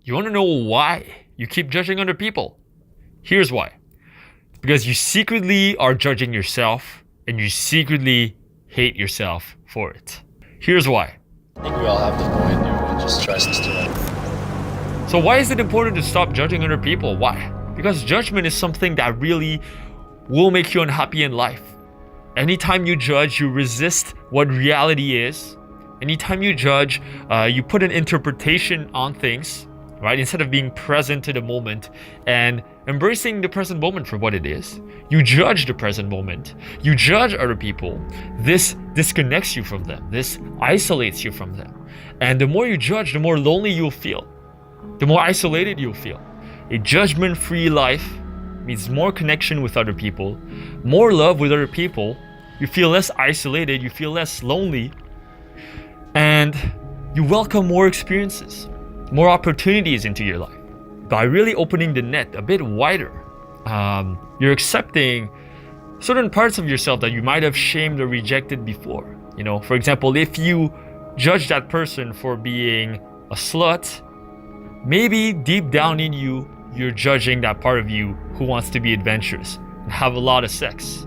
You want to know why you keep judging other people? Here's why. Because you secretly are judging yourself and you secretly hate yourself for it. Here's why. I think we all have to go in there and just trust it. So why is it important to stop judging other people? Why? Because judgment is something that really will make you unhappy in life. Anytime you judge, you resist what reality is. Anytime you judge, you put an interpretation on things, right? Instead of being present to the moment and embracing the present moment for what it is. You judge the present moment. You judge other people. This disconnects you from them. This isolates you from them. And the more you judge, the more lonely you'll feel. The more isolated you'll feel. A judgment-free life means more connection with other people, more love with other people. You feel less isolated, you feel less lonely, and you welcome more experiences, more opportunities into your life. By really opening the net a bit wider, you're accepting certain parts of yourself that you might have shamed or rejected before. You know, for example, if you judge that person for being a slut, maybe deep down in you, you're judging that part of you who wants to be adventurous and have a lot of sex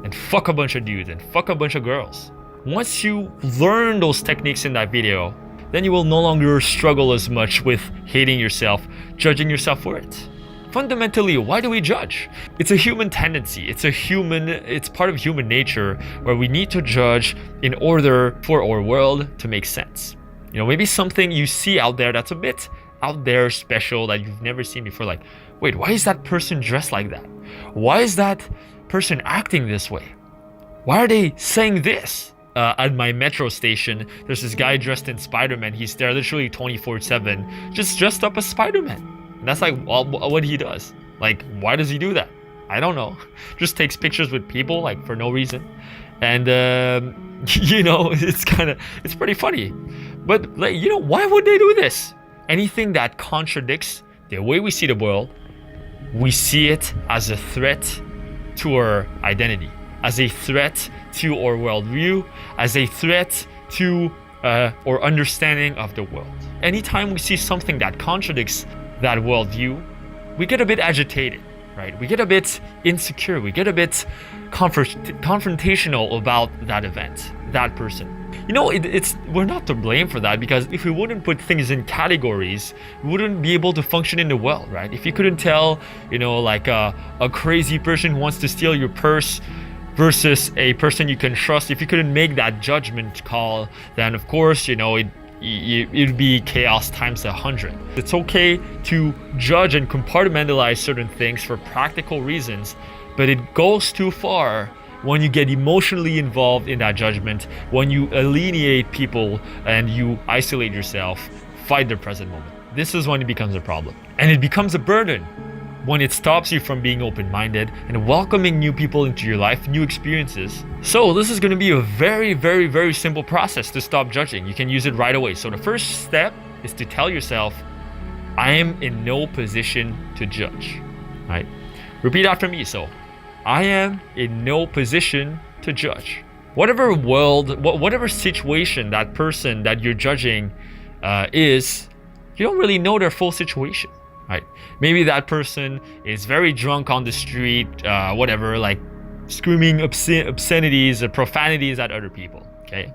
and fuck a bunch of dudes and fuck a bunch of girls. Once you learn those techniques in that video, then you will no longer struggle as much with hating yourself, judging yourself for it. Fundamentally, why do we judge? It's a human tendency. It's part of human nature where we need to judge in order for our world to make sense. You know, maybe something you see out there that's a bit out there special that you've never seen before, like, wait, why is that person dressed like that? Why is that person acting this way? Why are they saying this? At my metro station, there's this guy dressed in Spider-Man. He's there literally 24/7, just dressed up as Spider-Man. And that's like what he does. Like, why does he do that? I don't know. Just takes pictures with people, like, for no reason. And you know, it's pretty funny. But, like, you know, why would they do this? Anything that contradicts the way we see the world, we see it as a threat to our identity, as a threat to our worldview, as a threat to our understanding of the world. Anytime we see something that contradicts that worldview, we get a bit agitated, right? We get a bit insecure. We get a bit confrontational about that event, that person. You know, we're not to blame for that, because if we wouldn't put things in categories, we wouldn't be able to function in the world, right? If you couldn't tell, you know, like a crazy person who wants to steal your purse versus a person you can trust, if you couldn't make that judgment call, then of course, you know, it'd be chaos times 100. It's okay to judge and compartmentalize certain things for practical reasons, but it goes too far when you get emotionally involved in that judgment, when you alienate people and you isolate yourself, fight the present moment. This is when it becomes a problem. And it becomes a burden when it stops you from being open-minded and welcoming new people into your life, new experiences. So this is going to be a very, very, very simple process to stop judging. You can use it right away. So the first step is to tell yourself, I am in no position to judge, right? Repeat after me. So, I am in no position to judge. Whatever situation that person that you're judging is, you don't really know their full situation, right? Maybe that person is very drunk on the street, whatever, like screaming obscenities or profanities at other people, okay?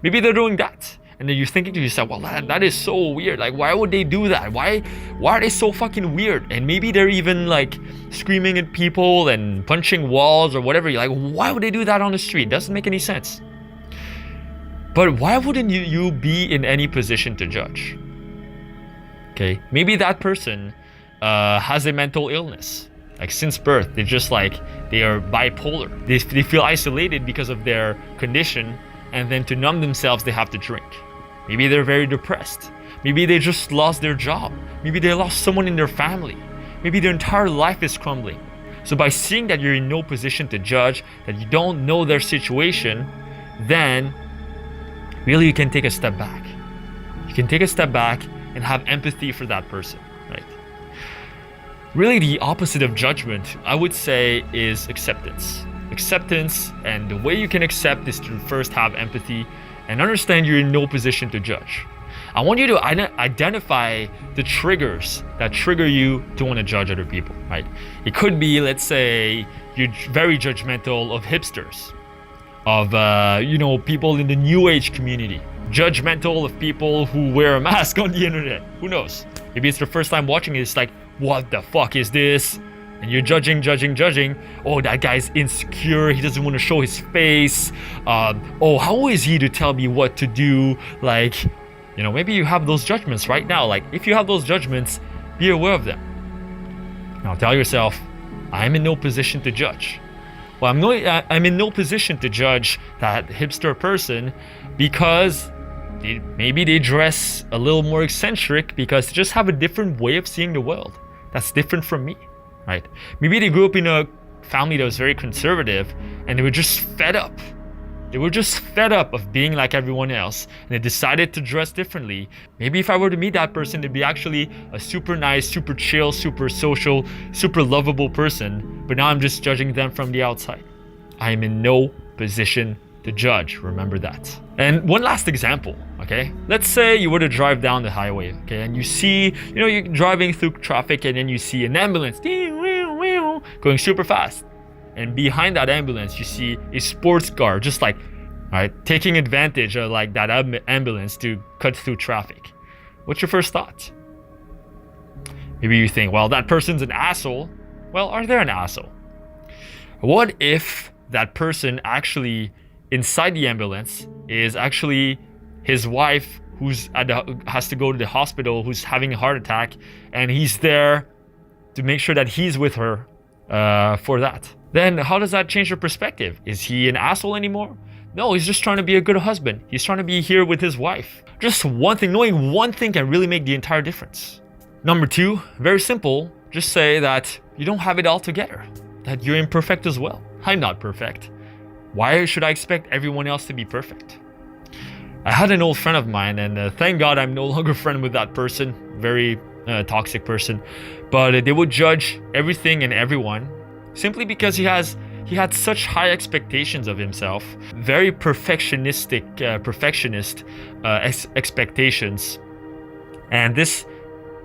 Maybe they're doing that. And then you're thinking to yourself, well, that is so weird. Like, why would they do that? Why are they so fucking weird? And maybe they're even like screaming at people and punching walls or whatever. You're like, why would they do that on the street? Doesn't make any sense. But why wouldn't you be in any position to judge? Okay, maybe that person has a mental illness. Like, since birth, they are bipolar. They feel isolated because of their condition, and then to numb themselves, they have to drink. Maybe they're very depressed. Maybe they just lost their job. Maybe they lost someone in their family. Maybe their entire life is crumbling. So by seeing that you're in no position to judge, that you don't know their situation, then really you can take a step back. You can take a step back and have empathy for that person, right? Really, the opposite of judgment, I would say, is acceptance. Acceptance, and the way you can accept is to first have empathy and understand you're in no position to judge. I want you to identify the triggers that trigger you to want to judge other people, right? It could be, let's say, you're very judgmental of hipsters, of people in the new age community, judgmental of people who wear a mask on the internet. Who knows? Maybe it's the first time watching it. It's like, what the fuck is this? And you're judging. Oh, that guy's insecure. He doesn't want to show his face. Oh, how is he to tell me what to do? Like, maybe you have those judgments right now. Like, if you have those judgments, be aware of them. Now tell yourself, I'm in no position to judge. Well, I'm in no position to judge that hipster person because maybe they dress a little more eccentric because they just have a different way of seeing the world that's different from me, right? Maybe they grew up in a family that was very conservative and they were just fed up. They were just fed up of being like everyone else and they decided to dress differently. Maybe if I were to meet that person, they'd be actually a super nice, super chill, super social, super lovable person. But now I'm just judging them from the outside. I am in no position to judge. Remember that. And one last example, okay? Let's say you were to drive down the highway, okay? And you see, you're driving through traffic and then you see an ambulance going super fast. And behind that ambulance, you see a sports car, just like, taking advantage of like that ambulance to cut through traffic. What's your first thought? Maybe you think, well, that person's an asshole. Well, are they an asshole? What if that person actually inside the ambulance is actually his wife who's has to go to the hospital, who's having a heart attack, and he's there to make sure that he's with her for that? Then how does that change your perspective? Is he an asshole anymore? No, he's just trying to be a good husband. He's trying to be here with his wife. Just one thing, knowing one thing can really make the entire difference. Number 2, very simple. Just say that you don't have it all together, that you're imperfect as well. I'm not perfect. Why should I expect everyone else to be perfect? I had an old friend of mine, and thank God I'm no longer friend with that person. Very toxic person. But they would judge everything and everyone simply because he had such high expectations of himself, very perfectionist expectations. And this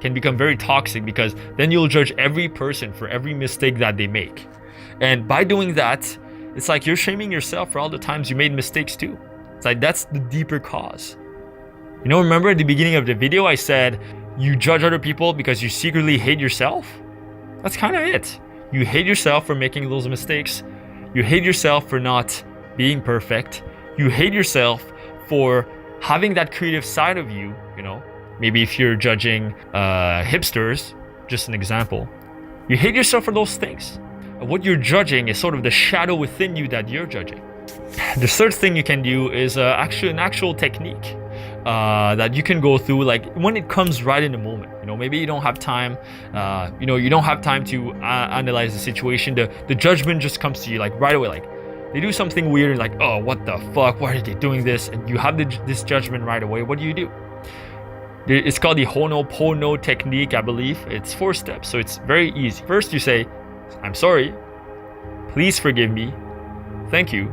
can become very toxic because then you'll judge every person for every mistake that they make. And by doing that, it's like you're shaming yourself for all the times you made mistakes too. It's like that's the deeper cause. Remember at the beginning of the video I said you judge other people because you secretly hate yourself? That's kind of it. You hate yourself for making those mistakes. You hate yourself for not being perfect. You hate yourself for having that creative side of you, Maybe if you're judging hipsters, just an example. You hate yourself for those things. What you're judging is sort of the shadow within you that you're judging. The third thing you can do is actually an actual technique that you can go through, like when it comes right in the moment. Maybe you don't have time. You don't have time to analyze the situation. The judgment just comes to you like right away. Like they do something weird, like, oh, what the fuck? Why are they doing this? And you have this judgment right away. What do? It's called the Ho'oponopono technique, I believe. It's 4 steps, so it's very easy. First, you say, I'm sorry. Please forgive me. Thank you.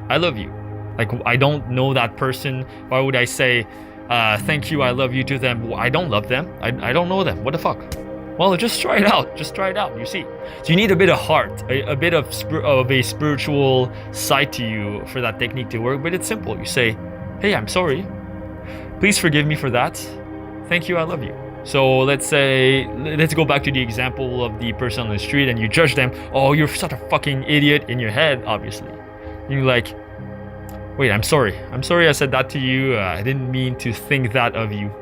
I love you. Like, I don't know that person. Why would I say, thank you, I love you to them? I don't love them. I don't know them. What the fuck? Well, just try it out. Just try it out. You see. So you need a bit of heart, a bit of a spiritual side to you for that technique to work. But it's simple. You say, hey, I'm sorry. Please forgive me for that. Thank you, I love you. So let's go back to the example of the person on the street and you judge them. Oh, you're such a fucking idiot in your head, obviously. You're like, wait, I'm sorry. I'm sorry I said that to you. I didn't mean to think that of you.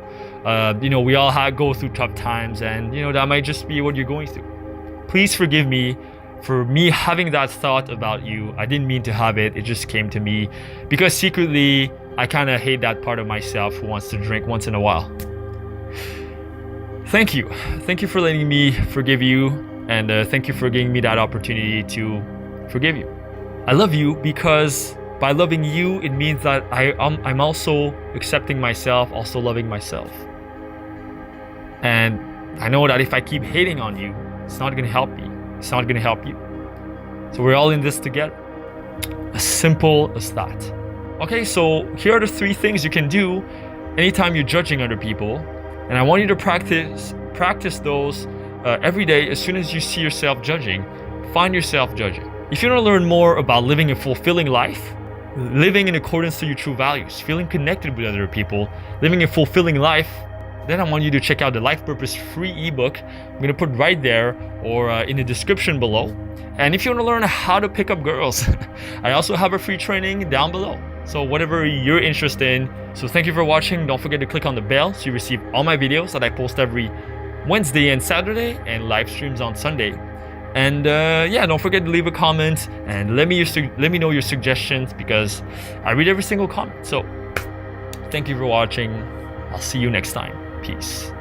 We all go through tough times and, that might just be what you're going through. Please forgive me for me having that thought about you. I didn't mean to have it. It just came to me because secretly I kind of hate that part of myself who wants to drink once in a while. Thank you. Thank you for letting me forgive you. And thank you for giving me that opportunity to forgive you. I love you because by loving you, it means that I'm also accepting myself, also loving myself. And I know that if I keep hating on you, it's not going to help me. It's not going to help you. So we're all in this together. As simple as that. Okay, so here are the 3 things you can do anytime you're judging other people, and I want you to practice those every day. As soon as you see yourself judging, find yourself judging. If you want to learn more about living a fulfilling life, living in accordance to your true values, feeling connected with other people, living a fulfilling life, then I want you to check out the Life Purpose free ebook. I'm going to put right there or in the description below. And if you want to learn how to pick up girls, I also have a free training down below. So whatever you're interested in. So thank you for watching. Don't forget to click on the bell so you receive all my videos that I post every Wednesday and Saturday, and live streams on Sunday. And yeah, don't forget to leave a comment and let me know your suggestions, because I read every single comment. So thank you for watching. I'll see you next time. Peace.